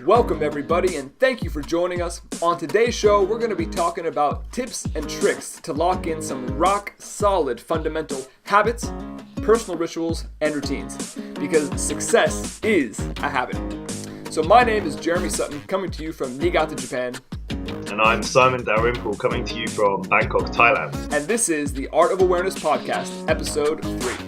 Welcome everybody, and thank you for joining us. On today's show, we're going to be talking about tips and tricks to lock in some rock solid fundamental habits, personal rituals, and routines, because success is a habit. So my name is Jeremy Sutton, coming to you from Niigata, Japan. And I'm Simon Dalrymple, coming to you from Bangkok, Thailand. And this is the Art of Awareness Podcast, Episode 3.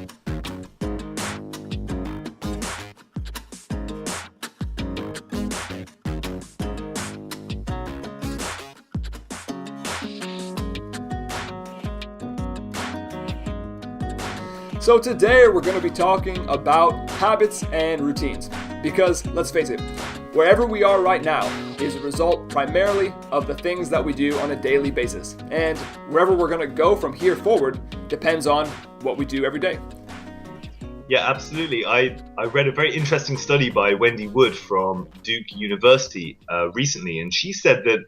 So today we're going to be talking about habits and routines, because let's face it, wherever we are right now is a result primarily of the things that we do on a daily basis, and wherever we're going to go from here forward depends on what we do every day. Yeah, absolutely. I read a very interesting study by Wendy Wood from Duke University recently, and she said that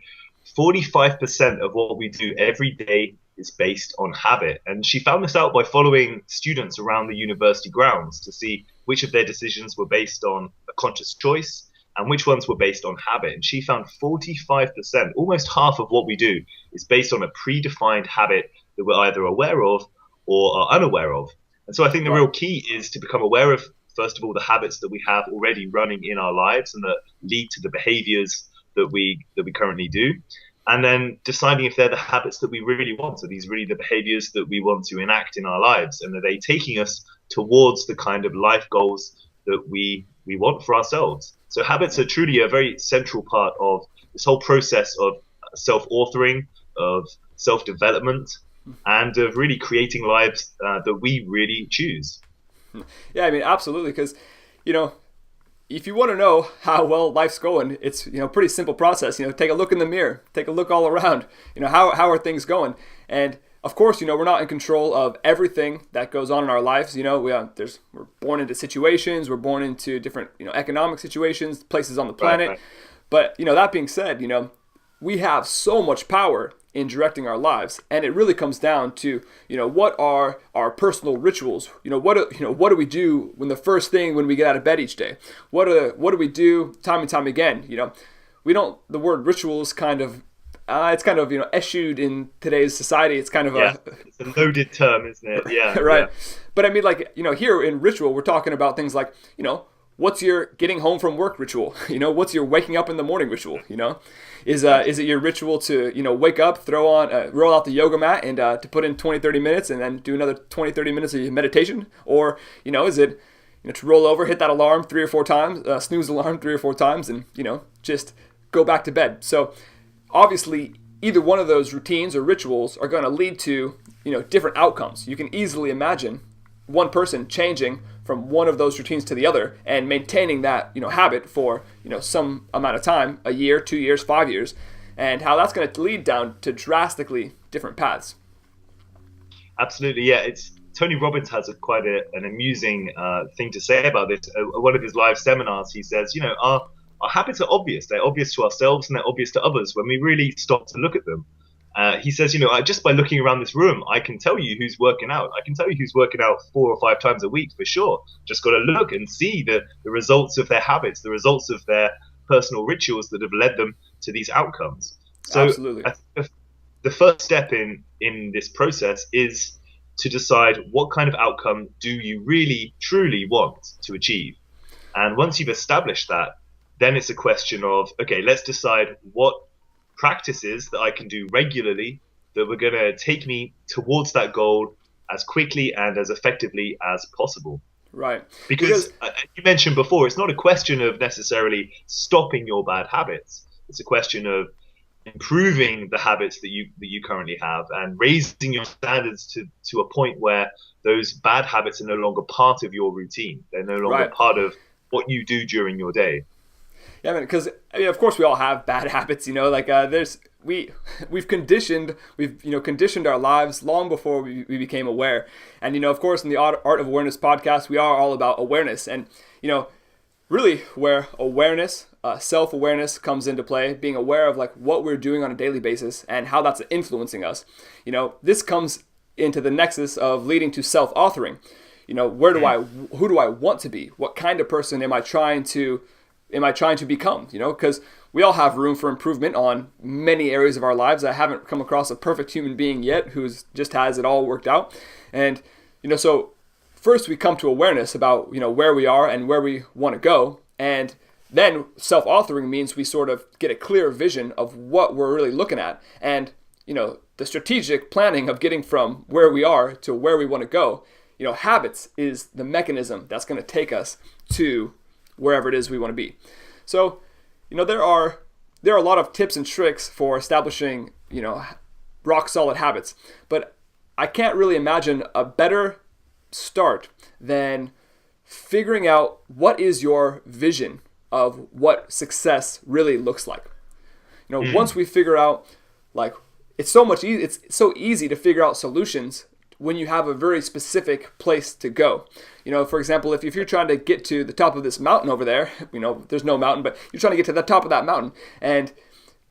45% of what we do every day is based on habit. And she found this out by following students around the university grounds to see which of their decisions were based on a conscious choice and which ones were based on habit. And she found 45%, almost half of what we do, is based on a predefined habit that we're either aware of or are unaware of. And so I think the real key is to become aware of, first of all, the habits that we have already running in our lives and that lead to the behaviors that we currently do. And then deciding if they're the habits that we really want. So these really the behaviors that we want to enact in our lives, and are they taking us towards the kind of life goals that we want for ourselves? So habits are truly a very central part of this whole process of self-authoring, of self-development, and of really creating lives that we really choose. Yeah, I mean, absolutely, because, if you want to know how well life's going, it's pretty simple process. Take a look in the mirror, take a look all around. How are things going? And of course, we're not in control of everything that goes on in our lives. We're born into situations, we're born into different economic situations, places on the planet. Right. But that being said, we have so much power in directing our lives, and it really comes down to what are our personal rituals. What do we do when we get out of bed each day? What do we do time and time again? The word rituals kind of it's kind of eschewed in today's society. It's kind of it's a loaded term, isn't it? Yeah. Right. Yeah. But I mean, here in ritual, we're talking about things like what's your getting home from work ritual? What's your waking up in the morning ritual? Is it your ritual to wake up, roll out the yoga mat, and to put in 20-30 minutes, and then do another 20-30 minutes of meditation? Or is it to roll over, hit that alarm 3 or 4 times, snooze alarm 3 or 4 times, and just go back to bed? So obviously, either one of those routines or rituals are going to lead to different outcomes. You can easily imagine one person changing from one of those routines to the other and maintaining that habit for some amount of time, a year, 2 years, 5 years, and how that's going to lead down to drastically different paths. Absolutely, yeah. Tony Robbins has quite an amusing thing to say about this. At one of his live seminars, he says, our habits are obvious. They're obvious to ourselves and they're obvious to others when we really stop to look at them. He says, just by looking around this room, I can tell you who's working out. I can tell you who's working out 4 or 5 times a week for sure. Just got to look and see the results of their habits, the results of their personal rituals that have led them to these outcomes. So absolutely. The first step in this process is to decide what kind of outcome do you really, truly want to achieve. And once you've established that, then it's a question of, okay, let's decide what practices that I can do regularly that were going to take me towards that goal as quickly and as effectively as possible. Right. Because you mentioned before, it's not a question of necessarily stopping your bad habits. It's a question of improving the habits that you currently have and raising your standards to a point where those bad habits are no longer part of your routine. They're no longer part of what you do during your day. Yeah, because of course we all have bad habits. We've conditioned our lives long before we became aware. And of course, in the Art of Awareness podcast, we are all about awareness. And really, where awareness, self-awareness comes into play, being aware of what we're doing on a daily basis and how that's influencing us. This comes into the nexus of leading to self-authoring. Who do I want to be? What kind of person am I trying to am I trying to become? Because we all have room for improvement on many areas of our lives. I haven't come across a perfect human being yet who's just has it all worked out. And, so first we come to awareness about, where we are and where we want to go. And then self-authoring means we sort of get a clear vision of what we're really looking at. And, the strategic planning of getting from where we are to where we want to go, habits is the mechanism that's going to take us to wherever it is we want to be. So, there are a lot of tips and tricks for establishing, rock solid habits, but I can't really imagine a better start than figuring out what is your vision of what success really looks like. Once we figure out, like, it's so easy to figure out solutions when you have a very specific place to go. For example, if you're trying to get to the top of this mountain over there, there's no mountain, but you're trying to get to the top of that mountain, and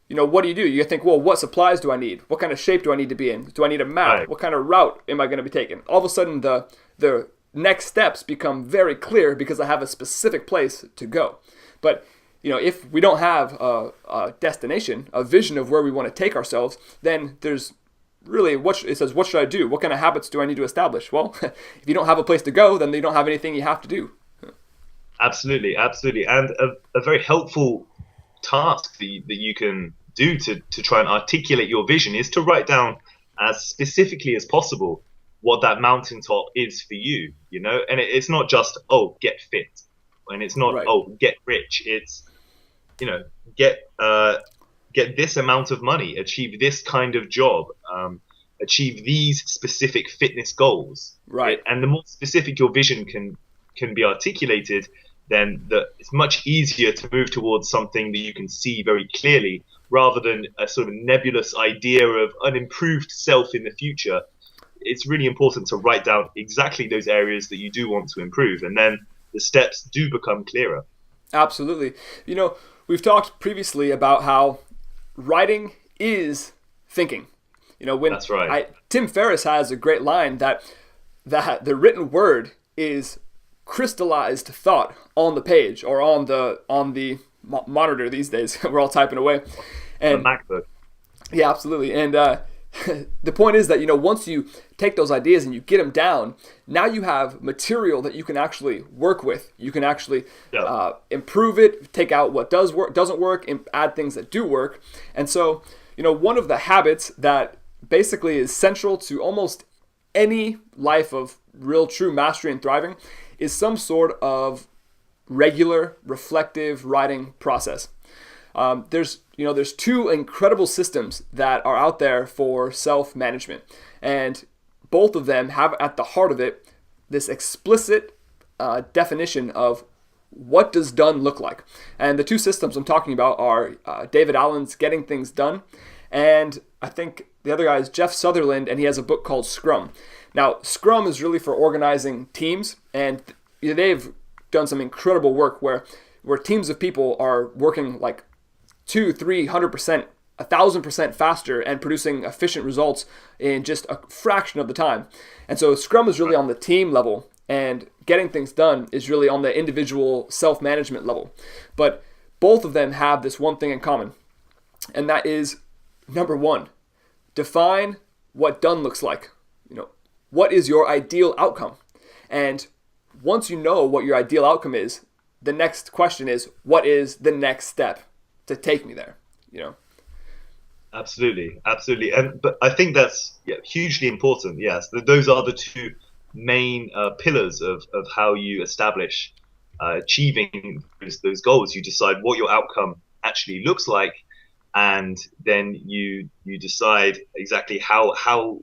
what do? You think, well, what supplies do I need? What kind of shape do I need to be in? Do I need a map? Right. What kind of route am I going to be taking? All of a sudden, the next steps become very clear because I have a specific place to go. But if we don't have a destination, a vision of where we want to take ourselves, then there's really it says, what should I do? What kind of habits do I need to establish? Well, if you don't have a place to go, then you don't have anything you have to do. Absolutely. And a very helpful task that you can do to try and articulate your vision is to write down as specifically as possible what that mountaintop is for you, and it's not just, get fit, and it's not, right. Get rich. It's, get this amount of money, achieve this kind of job, achieve these specific fitness goals. Right. And the more specific your vision can be articulated, then it's much easier to move towards something that you can see very clearly, rather than a sort of nebulous idea of an improved self in the future. It's really important to write down exactly those areas that you do want to improve, and then the steps do become clearer. Absolutely. We've talked previously about how writing is thinking. That's right. Tim Ferriss has a great line that the written word is crystallized thought on the page or on the monitor these days. We're all typing away. And the MacBook. Yeah, absolutely. And the point is that, once you take those ideas and you get them down, now you have material that you can actually work with. You can actually improve it, take out what doesn't work, and add things that do work. And so, one of the habits that basically is central to almost any life of real true mastery and thriving is some sort of regular reflective writing process. There's two incredible systems that are out there for self-management, and both of them have at the heart of it this explicit definition of what does done look like. And the two systems I'm talking about are David Allen's Getting Things Done, and I think the other guy is Jeff Sutherland, and he has a book called Scrum. Now, Scrum is really for organizing teams, and they've done some incredible work where teams of people are working like 200-300%, 1,000% faster and producing efficient results in just a fraction of the time. And so Scrum is really on the team level, and Getting Things Done is really on the individual self-management level. But both of them have this one thing in common, and that is, number one, define what done looks like. What is your ideal outcome? And once you know what your ideal outcome is, the next question is, what is the next step to take me there? Absolutely. But I think that's hugely important. Yes, those are the two main pillars of how you establish achieving those goals. You decide what your outcome actually looks like, and then you decide exactly how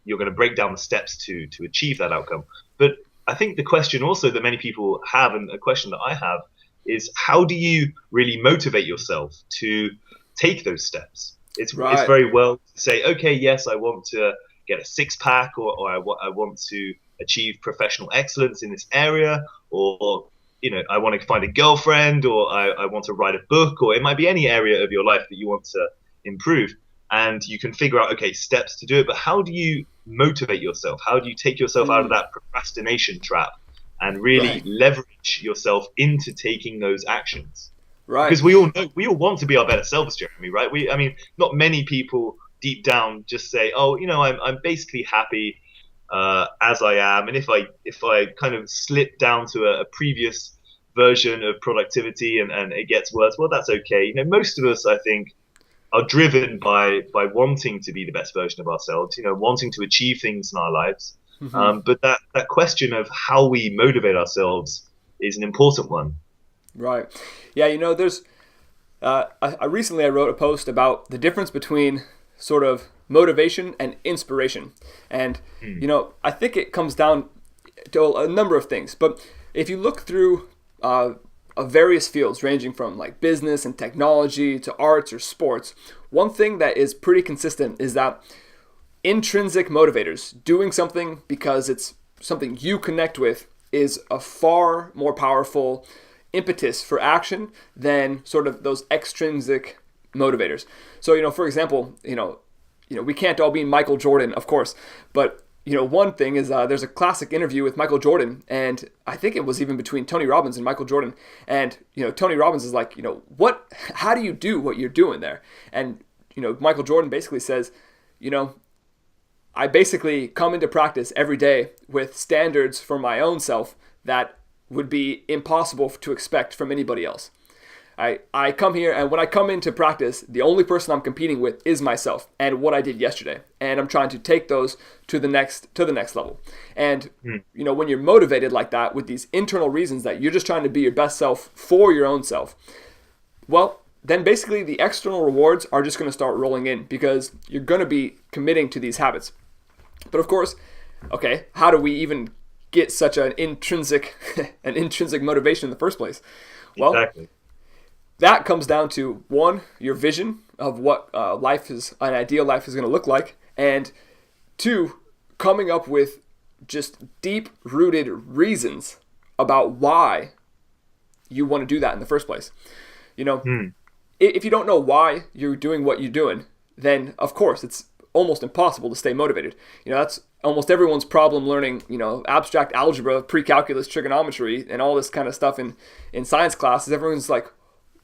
you're going to break down the steps to achieve that outcome. But I think the question also that many people have, and a question that I have, is how do you really motivate yourself to take those steps? It's very well to say, okay, yes, I want to get a six-pack, or I want to achieve professional excellence in this area, or I want to find a girlfriend, or I want to write a book, or it might be any area of your life that you want to improve. And you can figure out, okay, steps to do it, but how do you motivate yourself? How do you take yourself out of that procrastination trap and really leverage yourself into taking those actions? Right. Because we all know, we all want to be our better selves, Jeremy, right? I mean, not many people deep down just say, oh, I'm basically happy as I am, and if I kind of slip down to a previous version of productivity and it gets worse, well, that's okay. Most of us, I think, are driven by wanting to be the best version of ourselves, wanting to achieve things in our lives. Hmm. But that question of how we motivate ourselves is an important one. Right. Yeah. There's. I recently I wrote a post about the difference between sort of motivation and inspiration, and Hmm. I think it comes down to a number of things. But if you look through various fields, ranging from like business and technology to arts or sports, one thing that is pretty consistent is that intrinsic motivators, doing something because it's something you connect with, is a far more powerful impetus for action than sort of those extrinsic motivators. So, for example, we can't all be Michael Jordan, of course, but one thing is there's a classic interview with Michael Jordan, and I think it was even between Tony Robbins and Michael Jordan. And Tony Robbins is like, how do you do what you're doing there? And Michael Jordan basically says, I basically come into practice every day with standards for my own self that would be impossible to expect from anybody else. I come here, and when I come into practice, the only person I'm competing with is myself and what I did yesterday, and I'm trying to take those to the next level. And when you're motivated like that with these internal reasons that you're just trying to be your best self for your own self, well, then basically the external rewards are just going to start rolling in because you're going to be committing to these habits. But of course, okay, how do we even get such an intrinsic motivation in the first place? Well, Exactly. that comes down to one, your vision of what an ideal life is going to look like, and two, coming up with just deep-rooted reasons about why you want to do that in the first place. Hmm. If you don't know why you're doing what you're doing, then of course it's almost impossible to stay motivated. That's almost everyone's problem learning, abstract algebra, pre-calculus, trigonometry, and all this kind of stuff in science classes. Everyone's like,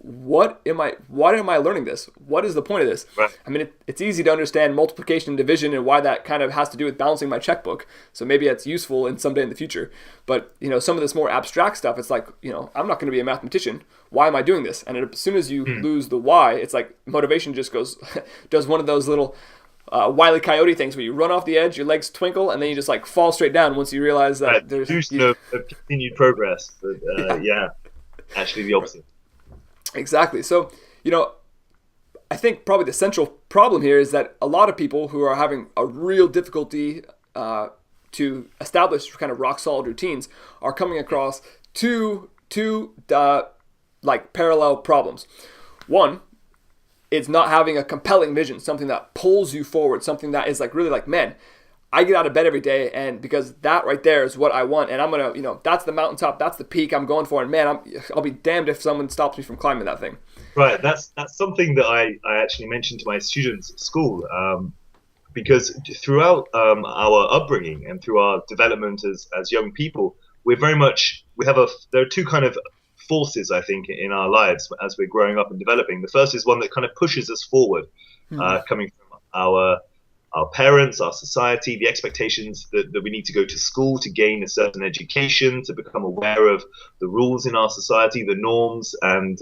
why am I learning this? What is the point of this? Right. I mean, it's easy to understand multiplication and division and why that kind of has to do with balancing my checkbook. So maybe that's useful in someday in the future. But, some of this more abstract stuff, it's like, I'm not going to be a mathematician. Why am I doing this? And as soon as you lose the why, it's like motivation just does one of those little Wile E. Coyote things where you run off the edge, your legs twinkle, and then you just like fall straight down once you realize that Right. there's... Illusion of continued progress. But yeah, actually the opposite. Exactly. So, I think probably the central problem here is that a lot of people who are having a real difficulty to establish kind of rock solid routines are coming across two like parallel problems. One, it's not having a compelling vision, something that pulls you forward, something that is like really like, man, I get out of bed every day, and because that right there is what I want, and I'm gonna, that's the mountaintop, that's the peak I'm going for, and man, I'll be damned if someone stops me from climbing that thing. Right. That's something that I actually mentioned to my students at school. Because throughout our upbringing and through our development as young people, there are two kind of forces, I think, in our lives as we're growing up and developing. The first is one that kind of pushes us forward, coming from our parents, our society, the expectations that we need to go to school to gain a certain education, to become aware of the rules in our society, the norms and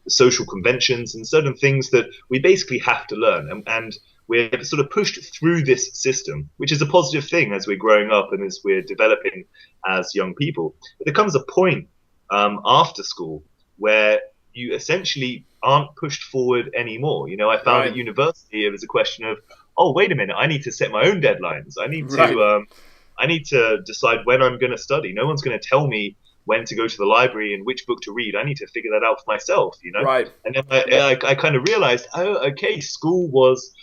the social conventions, and certain things that we basically have to learn. And we're sort of pushed through this system, which is a positive thing as we're growing up and as we're developing as young people. But there comes a point after school where you essentially aren't pushed forward anymore. I found Right. at university it was a question of, oh, wait a minute, I need to set my own deadlines. Right. I need to decide when I'm going to study. No one's going to tell me when to go to the library and which book to read. I need to figure that out for myself. Right. And then I kind of realized, oh, okay, school was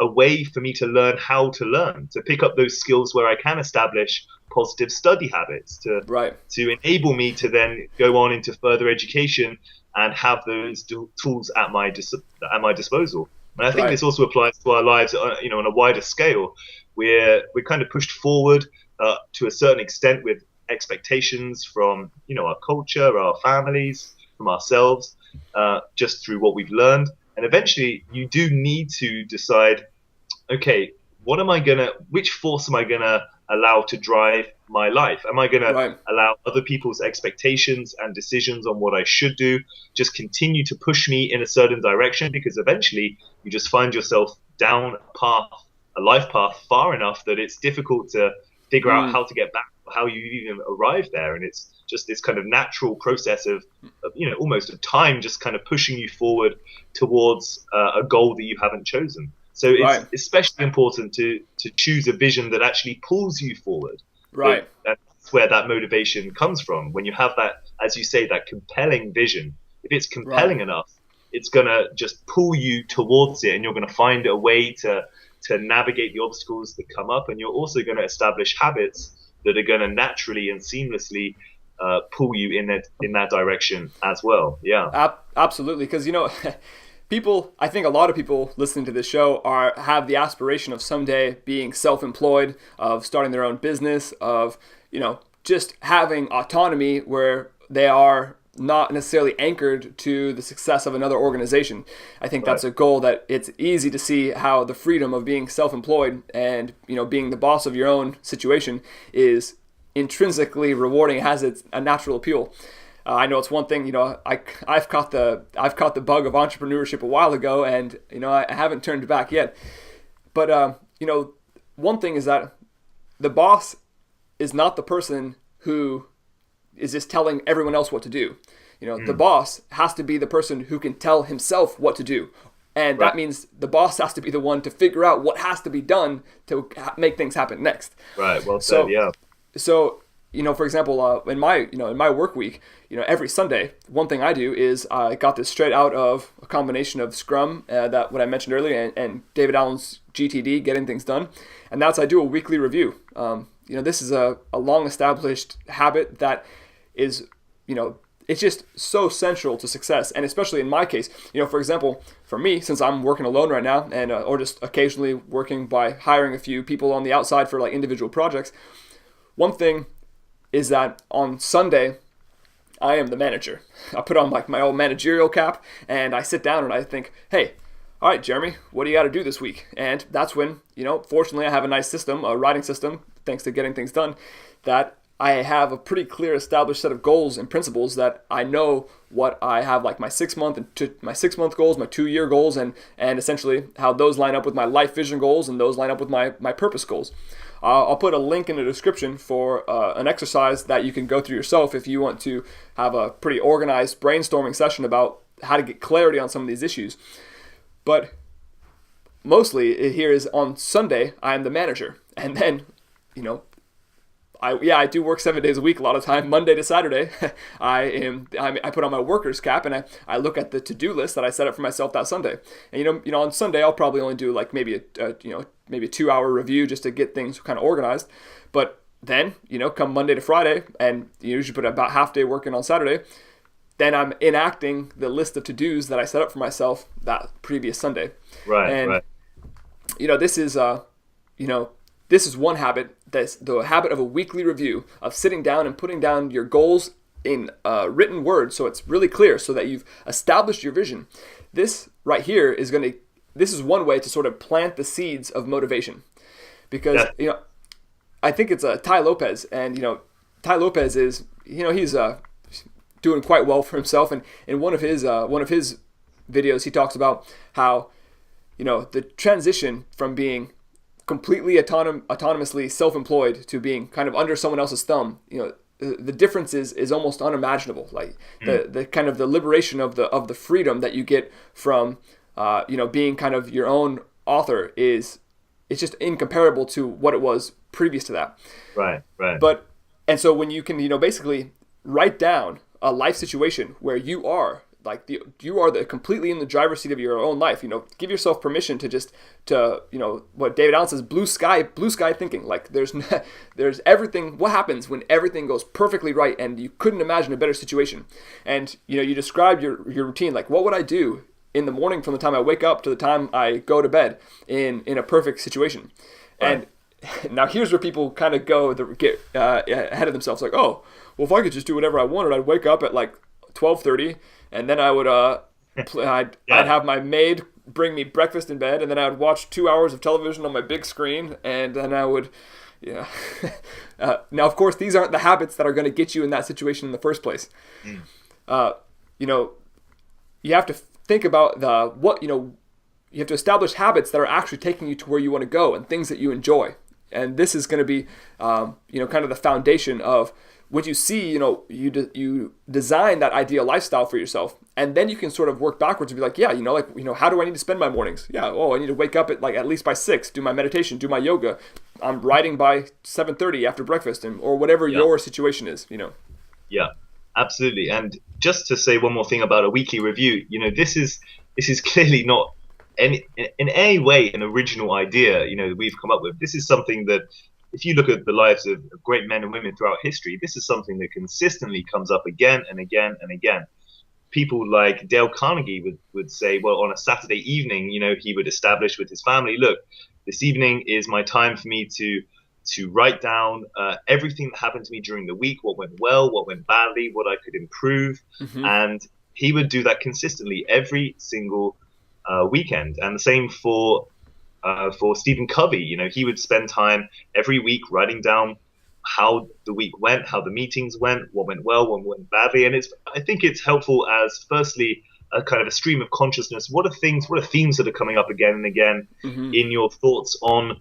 a way for me to learn how to learn, to pick up those skills where I can establish positive study habits, Right. to enable me to then go on into further education and have those tools at my disposal. And I think Right. this also applies to our lives, on a wider scale. We're kind of pushed forward to a certain extent with expectations from our culture, our families, from ourselves. just through what we've learned. And eventually, you do need to decide, okay, which force am I gonna allow to drive my life? Am I gonna Right. allow other people's expectations and decisions on what I should do just continue to push me in a certain direction? Because eventually you just find yourself down a life path far enough that it's difficult to figure out how to get back, how you even arrive there. And it's just this kind of natural process of almost a time just kind of pushing you forward towards a goal that you haven't chosen. So it's Right. especially important to choose a vision that actually pulls you forward. Right. That's where that motivation comes from. When you have that, as you say, that compelling vision, if it's Right. compelling enough, it's going to just pull you towards it, and you're going to find a way to navigate the obstacles that come up, and you're also going to establish habits that are going to naturally and seamlessly pull you in that direction as well. Yeah. Absolutely. Because, people, I think a lot of people listening to this show have the aspiration of someday being self-employed, of starting their own business, of, just having autonomy where they are not necessarily anchored to the success of another organization. I think that's a goal that it's easy to see how the freedom of being self-employed and, being the boss of your own situation is intrinsically rewarding. It has a natural appeal. I know it's one thing, I've caught the bug of entrepreneurship a while ago, and I haven't turned back yet. But one thing is that the boss is not the person who is just telling everyone else what to do. The boss has to be the person who can tell himself what to do. And that means the boss has to be the one to figure out what has to be done to make things happen next. Right. Well said. Yeah. So, for example, in my work week, every Sunday, one thing I do is I got this straight out of a combination of Scrum, that what I mentioned earlier, and David Allen's GTD, getting things done. And that's, I do a weekly review. This is a long established habit that is, it's just so central to success. And especially in my case, for example, for me, since I'm working alone right now, and or just occasionally working by hiring a few people on the outside for like individual projects, one thing is that on Sunday, I am the manager. I put on like my old managerial cap, and I sit down and I think, hey, all right, Jeremy, what do you got to do this week? And that's when, fortunately I have a nice system, a writing system, thanks to getting things done, that I have a pretty clear established set of goals and principles that I know what I have, like my 6 month goals, my 2-year goals, and essentially how those line up with my life vision goals, and those line up with my purpose goals. I'll put a link in the description for an exercise that you can go through yourself if you want to have a pretty organized brainstorming session about how to get clarity on some of these issues. But mostly here is on Sunday, I am the manager. And then, I do work 7 days a week a lot of time. Monday to Saturday, I put on my worker's cap, and I look at the to-do list that I set up for myself that Sunday. And on Sunday I'll probably only do like maybe a 2-hour review just to get things kind of organized. But then come Monday to Friday, and you usually put about half day working on Saturday, then I'm enacting the list of to-dos that I set up for myself that previous Sunday. Right. And right. This is one habit. That's the habit of a weekly review, of sitting down and putting down your goals in written words, so it's really clear, so that you've established your vision. This right here this is one way to sort of plant the seeds of motivation, because I think it's Tai Lopez, and Tai Lopez is he's doing quite well for himself, and in one of his videos he talks about how the transition from being completely autonomously self-employed to being kind of under someone else's thumb, the difference is almost unimaginable. Like the kind of the liberation of the freedom that you get from being kind of your own author it's just incomparable to what it was previous to that. Right. And so when you can basically write down a life situation where you are completely in the driver's seat of your own life. Give yourself permission to what David Allen says, blue sky thinking. Like there's everything. What happens when everything goes perfectly right and you couldn't imagine a better situation? And you describe your routine. Like, what would I do in the morning from the time I wake up to the time I go to bed in a perfect situation? Right. And now here's where people kind of get ahead of themselves. Like, oh, well, if I could just do whatever I wanted, I'd wake up at like 12:30 and then I would I'd Yeah. have my maid bring me breakfast in bed, and then I would watch 2 hours of television on my big screen, and then I would, yeah. Now, of course, these aren't the habits that are going to get you in that situation in the first place. Mm. You know, you have to think about you have to establish habits that are actually taking you to where you want to go and things that you enjoy. And this is going to be, kind of the foundation of what you see, you design that ideal lifestyle for yourself. And then you can sort of work backwards and be like, how do I need to spend my mornings? Yeah. Oh, I need to wake up at least by 6, do my meditation, do my yoga. I'm writing by 7:30 after breakfast or whatever your situation is, Yeah, absolutely. And just to say one more thing about a weekly review, this is clearly not in any way an original idea, that we've come up with. This is something that, if you look at the lives of great men and women throughout history, this is something that consistently comes up again and again and again. People like Dale Carnegie would say, well, on a Saturday evening, he would establish with his family, look, this evening is my time for me to write down everything that happened to me during the week, what went well, what went badly, what I could improve. Mm-hmm. And he would do that consistently every single weekend. And the same for Stephen Covey. He would spend time every week writing down how the week went, how the meetings went, what went well, what went badly. And I think it's helpful as, firstly, a kind of a stream of consciousness. What are themes that are coming up again and again Mm-hmm. in your thoughts on,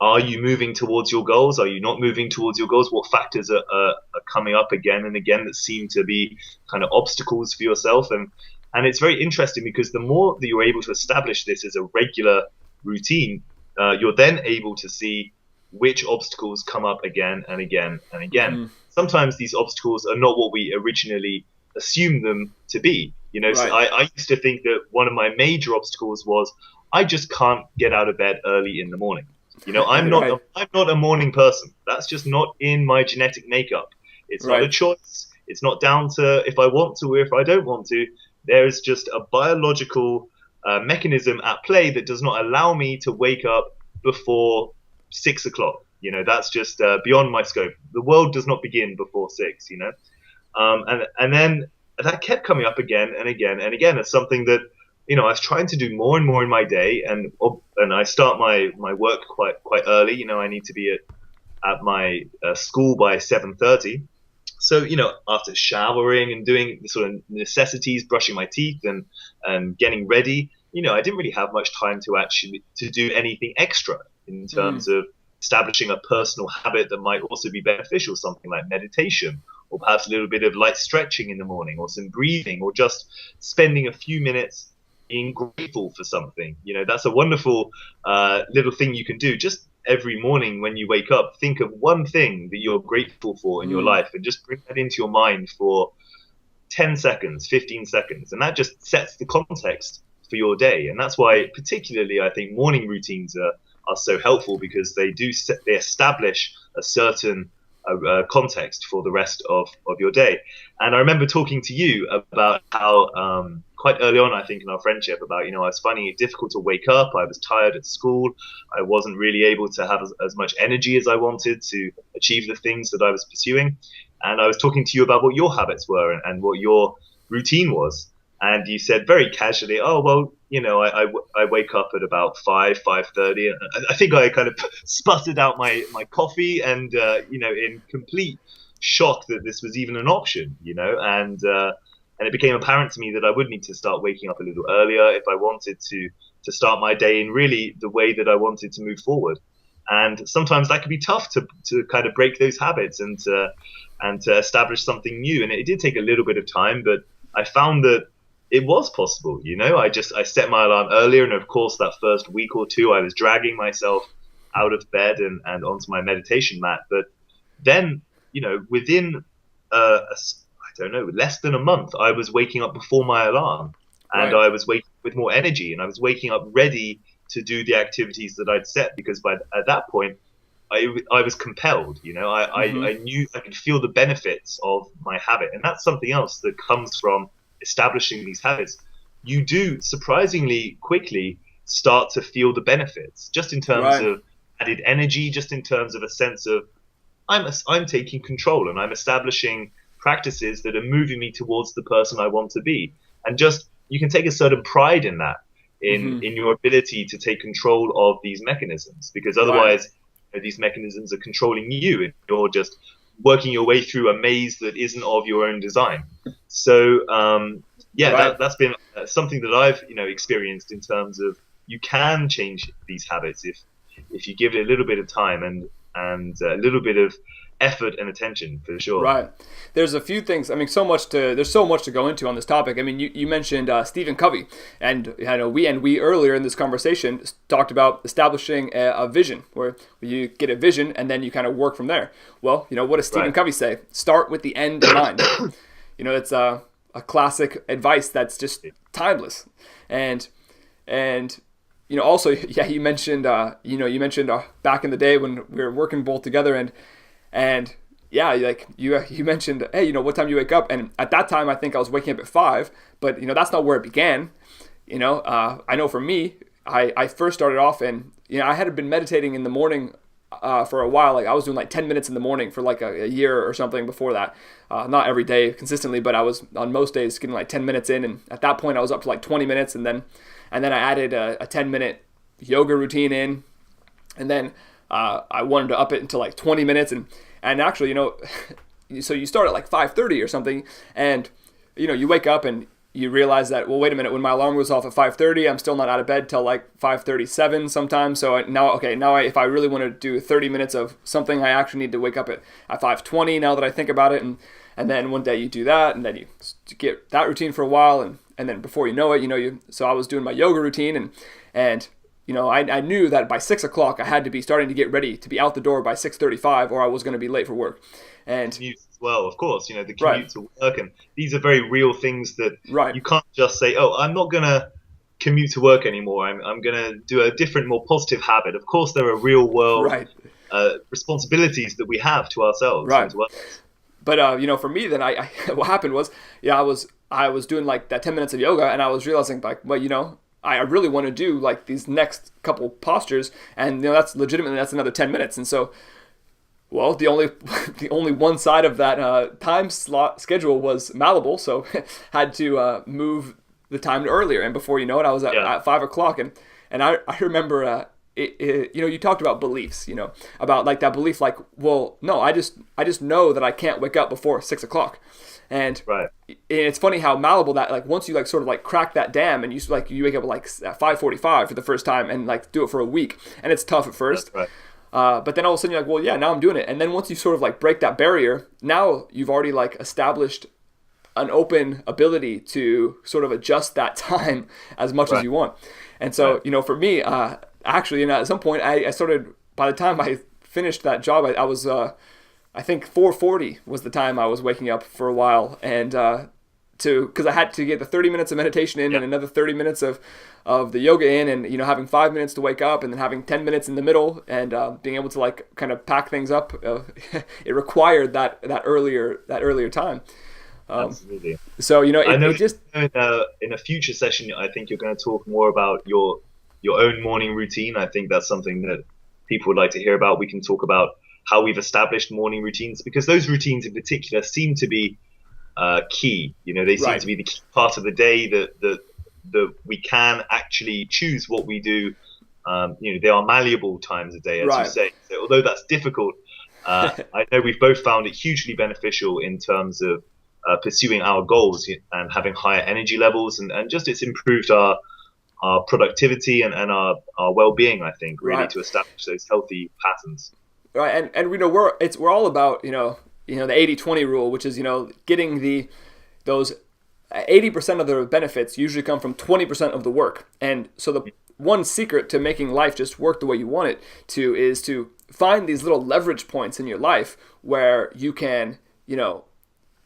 are you moving towards your goals? Are you not moving towards your goals? What factors are coming up again and again that seem to be kind of obstacles for yourself? And it's very interesting, because the more that you're able to establish this as a regular routine, you're then able to see which obstacles come up again and again and again. Mm-hmm. Sometimes these obstacles are not what we originally assumed them to be. Right. So I used to think that one of my major obstacles was I just can't get out of bed early in the morning. I'm not Right. I'm not a morning person. That's just not in my genetic makeup. It's not Right. a choice. It's not down to if I want to or if I don't want to. There is just a biological mechanism at play that does not allow me to wake up before 6 o'clock. That's just beyond my scope. The world does not begin before 6. And then that kept coming up again and again and again as something that I was trying to do more and more in my day, and I start my work quite early. I need to be at my school by 7:30. So after showering and doing the sort of necessities, brushing my teeth and getting ready, I didn't really have much time to do anything extra in terms of establishing a personal habit that might also be beneficial, something like meditation, or perhaps a little bit of light stretching in the morning, or some breathing, or just spending a few minutes being grateful for something. That's a wonderful little thing you can do. Just every morning when you wake up, think of one thing that you're grateful for in your life, and just bring that into your mind for 10 seconds, 15 seconds. And that just sets the context for your day. And that's why, particularly, I think morning routines are so helpful, because they establish a certain context for the rest of your day. And I remember talking to you about how quite early on, I think, in our friendship, about, I was finding it difficult to wake up. I was tired at school. I wasn't really able to have as much energy as I wanted to achieve the things that I was pursuing. And I was talking to you about what your habits were and what your routine was. And you said very casually, oh, well, I wake up at about 5:30. And I think I kind of sputtered out my coffee and, in complete shock that this was even an option, and it became apparent to me that I would need to start waking up a little earlier if I wanted to start my day in really the way that I wanted to move forward. And sometimes that could be tough to kind of break those habits and to establish something new. And it did take a little bit of time, but I found that it was possible. I set my alarm earlier, and of course that first week or two I was dragging myself out of bed and onto my meditation mat. But then, within less than a month, I was waking up before my alarm, and Right. I was waking with more energy, and I was waking up ready to do the activities that I'd set, because at that point I was compelled. I knew I could feel the benefits of my habit. And that's something else that comes from establishing these habits. You do surprisingly quickly start to feel the benefits, just in terms Right. of added energy, just in terms of a sense of I'm taking control, and I'm establishing practices that are moving me towards the person I want to be. And just, you can take a certain pride in that, in your ability to take control of these mechanisms, because otherwise these mechanisms are controlling you and you're just working your way through a maze that isn't of your own design. So that's been something that I've experienced in terms of you can change these habits if you give it a little bit of time and a little bit of effort and attention, for sure. Right. There's a few things. I mean, there's so much to go into on this topic. I mean, you mentioned Stephen Covey, and we earlier in this conversation talked about establishing a vision, where you get a vision and then you kind of work from there. Well, what does Stephen Covey say? Start with the end in mind. It's a classic advice that's just timeless. And also, you mentioned back in the day when we were working both together, and like you mentioned, hey, what time do you wake up? And at that time, I think I was waking up at 5, but that's not where it began. I know for me, I first started off, and I had been meditating in the morning for a while. Like I was doing like 10 minutes in the morning for like a year or something before that. Not every day consistently, but I was on most days getting like 10 minutes in, and at that point I was up to like 20 minutes, and then I added a 10-minute yoga routine in, and then I wanted to up it into like 20 minutes, and actually, so you start at like 5:30 or something, and you wake up and you realize that, well, wait a minute, when my alarm goes off at 5:30, I'm still not out of bed till like 5:37 sometimes. So if I really want to do 30 minutes of something, I actually need to wake up at 5:20 now that I think about it, and then one day you do that, and then you get that routine for a while, and then before you know it, so I was doing my yoga routine, and I knew that by 6 o'clock I had to be starting to get ready to be out the door by 6:35, or I was going to be late for work. And commute as well, of course, the commute to work, and these are very real things that you can't just say, oh, I'm not going to commute to work anymore. I'm going to do a different, more positive habit. Of course, there are real world responsibilities that we have to ourselves. Right. And to others. But for me, then what happened was, I was doing like that 10 minutes of yoga, and I was realizing like, well, I really want to do like these next couple postures, and that's another 10 minutes. And so, well, the only one side of that time slot schedule was malleable, so had to move the time to earlier. And before you know it, I was at 5 o'clock, and I remember you talked about beliefs, about like that belief, like, well, no, I just know that I can't wake up before 6 o'clock. And it's funny how malleable that, like, once you like sort of like crack that dam, and you wake up like at 5:45 for the first time, and like do it for a week, and it's tough at first. But then all of a sudden you're like, well, yeah, now I'm doing it. And then once you sort of like break that barrier, now you've already like established an open ability to sort of adjust that time as much as you want. And so, for me, actually, at some point I started, by the time I finished that job, I was, I think 4:40 was the time I was waking up for a while, and because I had to get the 30 minutes of meditation in, and another 30 minutes of the yoga in, and having 5 minutes to wake up, and then having 10 minutes in the middle, and being able to like kind of pack things up. It required that earlier time. Absolutely. So I know it just in a future session, I think you're going to talk more about your own morning routine. I think that's something that people would like to hear about. We can talk about how we've established morning routines, because those routines in particular seem to be key. They seem to be the key part of the day that we can actually choose what we do. They are malleable times a day, as you say. So although that's difficult, I know we've both found it hugely beneficial in terms of pursuing our goals and having higher energy levels, and just it's improved our productivity and our well-being, I think, really, to establish those healthy patterns. Right, and we're all about the 80-20 rule, which is getting those 80% of the benefits usually come from 20% of the work. And so the one secret to making life just work the way you want it to is to find these little leverage points in your life where you can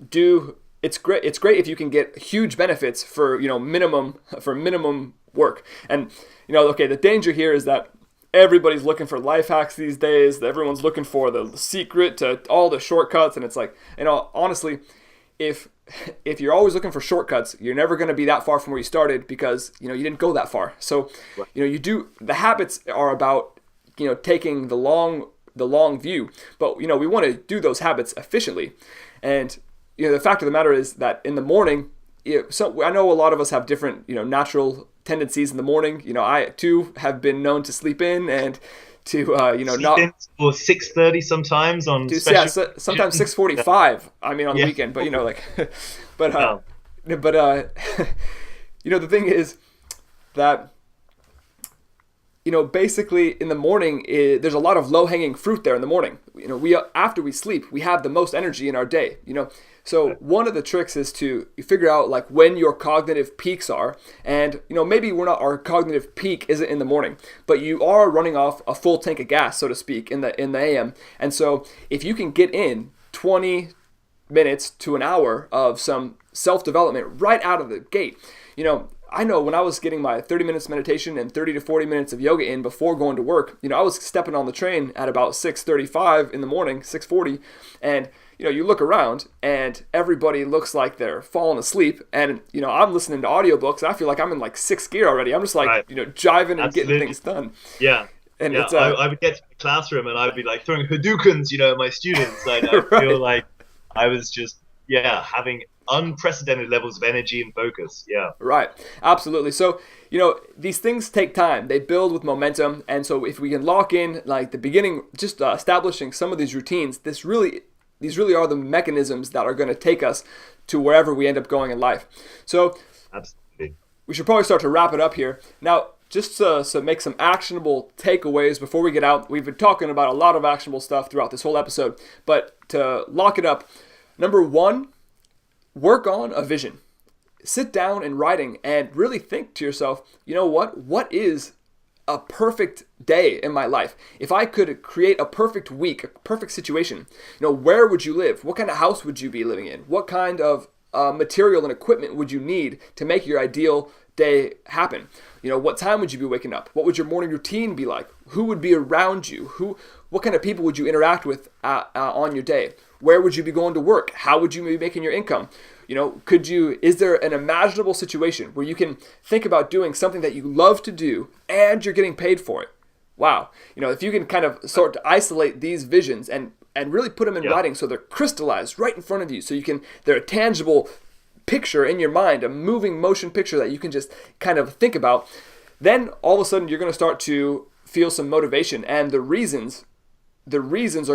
do. It's great if you can get huge benefits for minimum work. And the danger here is that everybody's looking for life hacks these days. Everyone's looking for the secret to all the shortcuts, and it's like, honestly, if you're always looking for shortcuts, you're never going to be that far from where you started, because you didn't go that far. So the habits are about taking the long view, but we want to do those habits efficiently. And the fact of the matter is that in the morning, so I know a lot of us have different, natural tendencies in the morning. I too have been known to sleep in and to, Sleep in for 6:30 sometimes on special. Yeah, sometimes 6:45. I mean, on the weekend, but but No. but the thing is that basically in the morning, there's a lot of low-hanging fruit there in the morning. After we sleep, we have the most energy in our day. So one of the tricks is to figure out like when your cognitive peaks are, and maybe our cognitive peak isn't in the morning, but you are running off a full tank of gas, so to speak, in the AM. And so if you can get in 20 minutes to an hour of some self-development right out of the gate, I know when I was getting my 30 minutes meditation and 30 to 40 minutes of yoga in before going to work, I was stepping on the train at about 6:35 in the morning, 6:40, and you look around and everybody looks like they're falling asleep, and I'm listening to audiobooks and I feel like I'm in like sixth gear already. I'm just like Right. jiving and Absolutely. getting things done. Yeah. And Yeah, it's I would get to the classroom and I'd be like throwing Hadoukens, at my students. I Right. feel like I was just, having unprecedented levels of energy and focus. Yeah. Right. Absolutely. So, these things take time. They build with momentum. And so if we can lock in like the beginning, just establishing some of these routines, these really are the mechanisms that are going to take us to wherever we end up going in life. So Absolutely. we should probably start to wrap it up here. Now, just to make some actionable takeaways before we get out, we've been talking about a lot of actionable stuff throughout this whole episode, but to lock it up, number one, work on a vision. Sit down in writing and really think to yourself, what is a perfect day in my life? If I could create a perfect week, a perfect situation, where would you live? What kind of house would you be living in? What kind of material and equipment would you need to make your ideal day happen? What time would you be waking up? What would your morning routine be like? Who would be around you? What kind of people would you interact with on your day? Where would you be going to work? How would you be making your income? Is there an imaginable situation where you can think about doing something that you love to do and you're getting paid for it? Wow. If you can kind of sort to isolate these visions and really put them in writing so they're crystallized right in front of you, so they're a tangible picture in your mind, a moving motion picture that you can just kind of think about, then all of a sudden you're going to start to feel some motivation, and the reasons are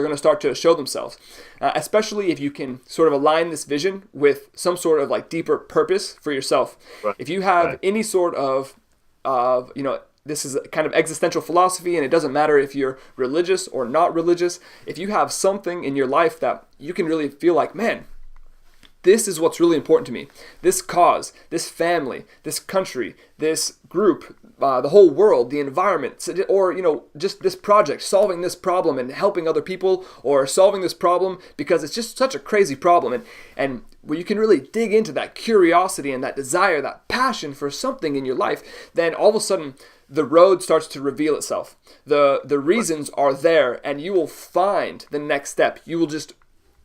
going to start to show themselves, especially if you can sort of align this vision with some sort of like deeper purpose for yourself. Right. If you have any sort of this is a kind of existential philosophy, and it doesn't matter if you're religious or not religious. If you have something in your life that you can really feel like, man, this is what's really important to me. This cause, this family, this country, this group, the whole world, the environment, or just this project, solving this problem and helping other people, or solving this problem because it's just such a crazy problem, and where you can really dig into that curiosity and that desire, that passion for something in your life, then all of a sudden the road starts to reveal itself. The reasons are there, and you will find the next step. You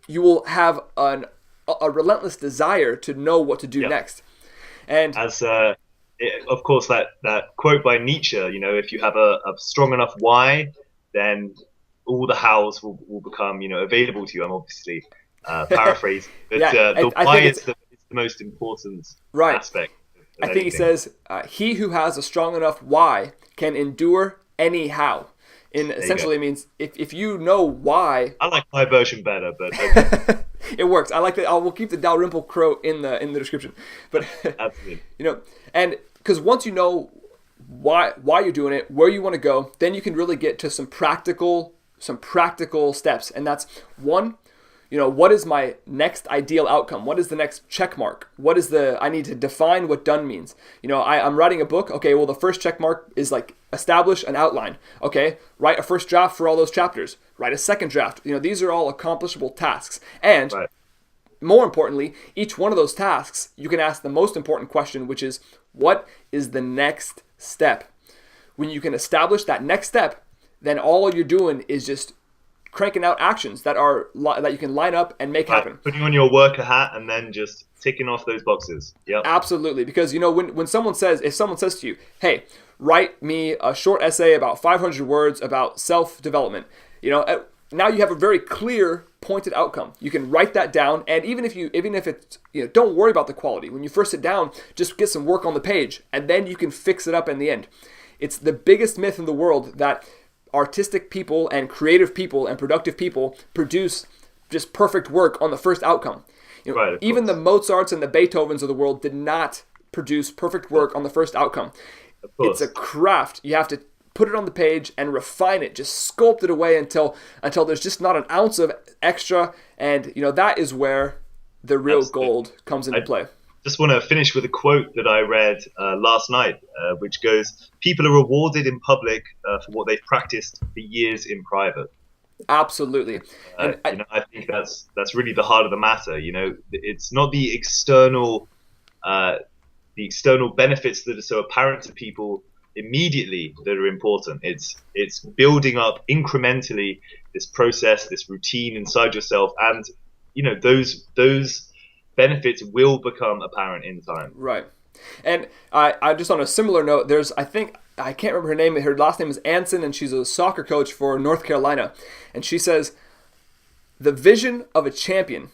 will have a relentless desire to know what to do next. And as of course that quote by Nietzsche, if you have a strong enough why, then all the hows will become available to you. I'm obviously paraphrasing, but the why is the most important aspect. I think he says, he who has a strong enough why can endure anyhow. Essentially means if you know why. I like my version better, but okay. It works. I like that. We'll keep the Dalrymple quote in the description. But absolutely, and because once you know why you're doing it, where you want to go, then you can really get to some practical steps. And that's one. What is my next ideal outcome? What is the next check mark? I need to define what done means. I'm writing a book. Okay, well, the first check mark is like establish an outline. Okay, write a first draft for all those chapters. Write a second draft. These are all accomplishable tasks. And more importantly, each one of those tasks, you can ask the most important question, which is, what is the next step? When you can establish that next step, then all you're doing is just cranking out actions that you can line up and make happen. Putting on your worker hat and then just ticking off those boxes. Yep. Absolutely. Because when someone says to you, hey, write me a short essay about 500 words about self-development, now you have a very clear, pointed outcome. You can write that down, and even if it's, don't worry about the quality. When you first sit down, just get some work on the page, and then you can fix it up in the end. It's the biggest myth in the world that artistic people and creative people and productive people produce just perfect work on the first outcome. Even the Mozarts and the Beethovens of the world did not produce perfect work on the first outcome. It's a craft. You have to put it on the page and refine it, just sculpt it away until there's just not an ounce of extra, and that is where the real gold comes into play. Just want to finish with a quote that I read last night, which goes, "People are rewarded in public for what they've practiced for years in private." Absolutely. And I think that's really the heart of the matter. It's not the external benefits that are so apparent to people immediately that are important. It's building up incrementally this process, this routine inside yourself, and those benefits will become apparent in time. Right. And I just on a similar note, I can't remember her name. Her last name is Anson, and she's a soccer coach for North Carolina. And she says, the vision of a champion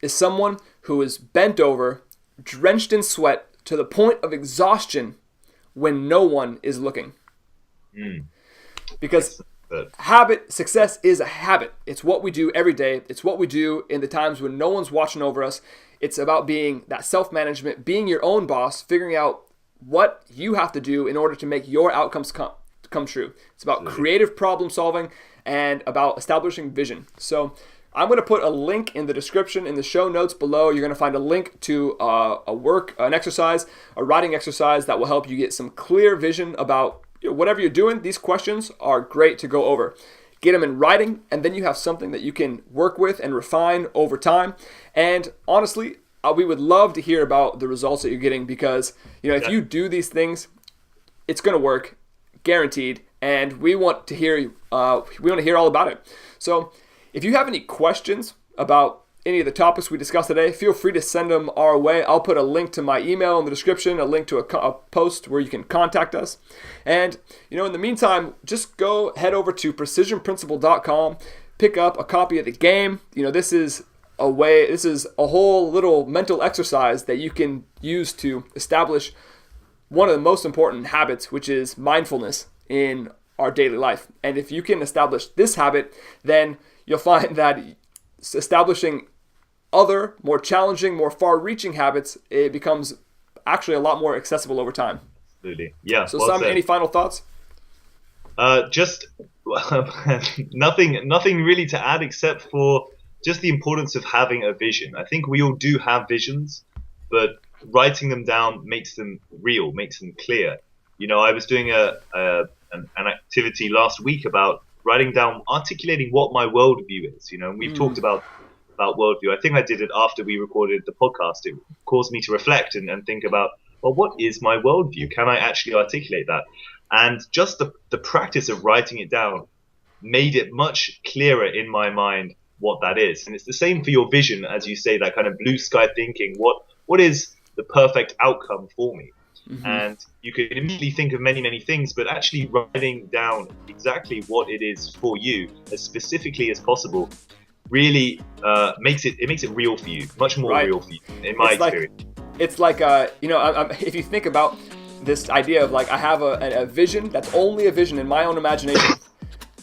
is someone who is bent over, drenched in sweat, to the point of exhaustion when no one is looking. Because success is a habit. It's what we do every day. It's what we do in the times when no one's watching over us. It's about being that self-management, being your own boss, figuring out what you have to do in order to make your outcomes come true. It's about creative problem solving and about establishing vision. So I'm going to put a link in the description in the show notes below. You're going to find a link to an exercise, a writing exercise that will help you get some clear vision about whatever you're doing. These questions are great to go over. Get them in writing, and then you have something that you can work with and refine over time. And honestly, we would love to hear about the results that you're getting, because if you do these things, it's going to work, guaranteed. And we want to hear all about it. So if you have any questions about any of the topics we discussed today, feel free to send them our way. I'll put a link to my email in the description, a link to a post where you can contact us. And in the meantime, just head over to precisionprinciple.com, pick up a copy of the game. This is a whole little mental exercise that you can use to establish one of the most important habits, which is mindfulness in our daily life. And if you can establish this habit, then you'll find that establishing other, more challenging, more far-reaching habits, it becomes actually a lot more accessible over time. Absolutely. Yeah. So Simon, any final thoughts? Just nothing really to add except for just the importance of having a vision. I think we all do have visions, but writing them down makes them real, makes them clear. I was doing an activity last week about writing down, articulating what my worldview is. And we've talked about worldview. I think I did it after we recorded the podcast. It caused me to reflect and think about, well, what is my worldview? Can I actually articulate that? And just the practice of writing it down made it much clearer in my mind what that is. And it's the same for your vision, as you say, that kind of blue sky thinking. What is the perfect outcome for me? Mm-hmm. And you can immediately think of many, many things, but actually writing down exactly what it is for you as specifically as possible really makes it real for you, much more real for you, in my experience. It's like, if you think about this idea of I have a vision that's only a vision in my own imagination.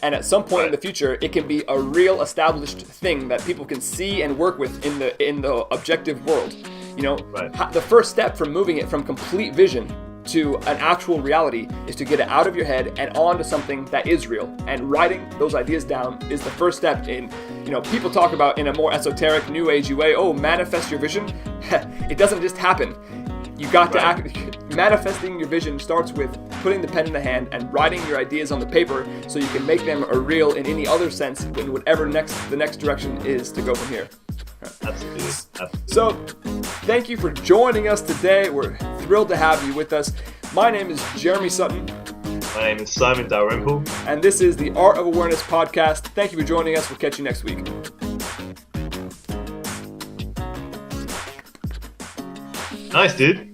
And at some point in the future, it can be a real established thing that people can see and work with in the objective world. The first step from moving it from complete vision to an actual reality is to get it out of your head and onto something that is real. And writing those ideas down is the first step in, people talk about in a more esoteric, new agey way, manifest your vision. It doesn't just happen. You got to act. Manifesting your vision starts with putting the pen in the hand and writing your ideas on the paper so you can make them a real in any other sense in whatever the next direction is to go from here. Absolutely. So, thank you for joining us today. We're thrilled to have you with us. My name is Jeremy Sutton. My name is Simon Dalrymple. And this is the Art of Awareness podcast. Thank you for joining us. We'll catch you next week. Nice, dude.